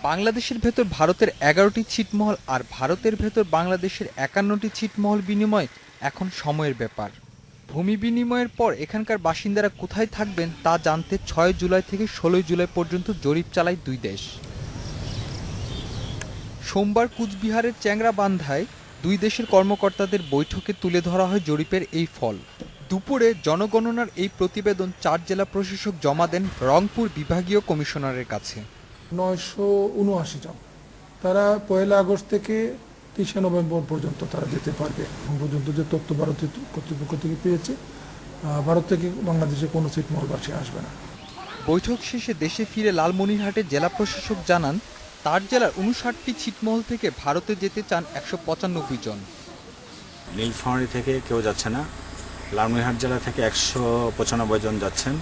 বাংলাদেশের ভেতর ভারতের ১১টি ছিটমহল আর ভারতের ভেতর বাংলাদেশের ৫১টি ছিটমহল বিনিময় এখন সময়ের ব্যাপার। ভূমি বিনিময়ের পর এখানকার বাসিন্দারা কোথায় থাকবেন তা জানতে ৬ জুলাই থেকে ১৬ জুলাই পর্যন্ত জরিপ চালায় দুই দেশ। সোমবার কুচবিহারের চ্যাংড়াবান্ধায় দুই দেশের কর্মকর্তাদের বৈঠকে তুলে ধরা হয় জরিপের এই ফল। দুপুরে জনগণনার এই প্রতিবেদন ৪ জেলা প্রশাসক জমা দেন রংপুর বিভাগীয় কমিশনারের কাছে। ৯৭৯ জন, তারা ১ আগস্ট থেকে ৩০ নভেম্বর পর্যন্ত তারা যেতে পারবে। এখন পর্যন্ত যে তথ্য ভারতীয় কর্তৃপক্ষ থেকে পেয়েছে, ভারত থেকে বাংলাদেশে কোনো ছিটমহলবাসী আসবে না। বৈঠক শেষে দেশে ফিরে লালমনিরহাটের জেলা প্রশাসক জানান, তার জেলার ৫৯টি ছিটমহল থেকে ভারতে যেতে চান ১৯৫ জন। নীলফামারী থেকে কেউ যাচ্ছে না। লালমনিরহাট জেলা থেকে ১৯৫ জন যাচ্ছেন।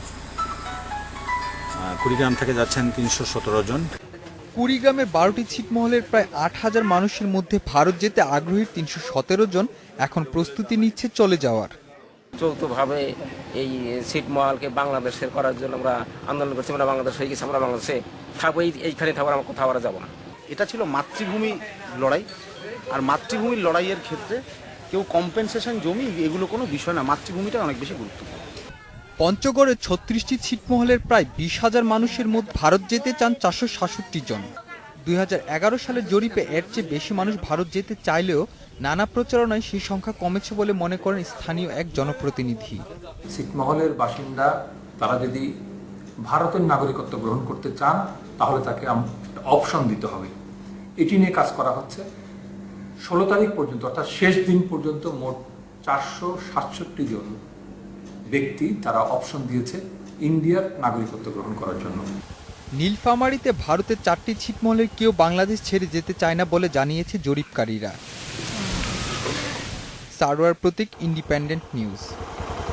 কুড়িগ্রাম থেকে যাচ্ছেন ৩১৭ জন। কুড়িগ্রামের ১২টি ছিটমহলের প্রায় ৮,০০০ মানুষের মধ্যে ভারত যেতে আগ্রহী ৩১৭ জন এখন প্রস্তুতি নিচ্ছে চলে যাওয়ার। যৌথভাবে এই ছিটমহলকে বাংলাদেশের করার জন্য আমরা আন্দোলন করছি। আমরা বাংলাদেশ হয়ে গেছি, আমরা বাংলাদেশে থাকবো, এইখানে থাকবো, আমরা কোথাও আমরা যাবো না। এটা ছিল মাতৃভূমি লড়াই, আর মাতৃভূমির লড়াইয়ের ক্ষেত্রে কেউ কম্পেনসেশন জমি এগুলো কোনো বিষয় না, মাতৃভূমিটা অনেক বেশি গুরুত্বপূর্ণ। পঞ্চগড়ে ৩৬টি ছিটমহলের প্রায় ২০,০০০ মানুষের মধ্যে ভারত যেতে চান ৪৬৭ জন। ২০১১ সালের জরিপে এর চেয়ে বেশি মানুষ ভারত যেতে চাইলেও নানা প্রচারণায় সেই সংখ্যা কমেছে বলে মনে করেন স্থানীয় এক জনপ্রতিনিধি। ছিটমহলের বাসিন্দা তারা যদি ভারতের নাগরিকত্ব গ্রহণ করতে চান তাহলে তাকে অপশন দিতে হবে। এটি নিয়ে কাজ করা হচ্ছে। ১৬ তারিখ পর্যন্ত অর্থাৎ শেষ দিন পর্যন্ত মোট ৪৬৭ জন ব্যক্তি তারা অপশন দিয়েছে ইন্ডিয়ার নাগরিকত্ব গ্রহণ করার জন্য। নীলফামারীতে ভারতের ৪টি ছিটমহলের কেউ বাংলাদেশ ছেড়ে যেতে চায় না বলে জানিয়েছে জরিপকারীরা। সারোয়ার প্রতীক, ইন্ডিপেন্ডেন্ট নিউজ।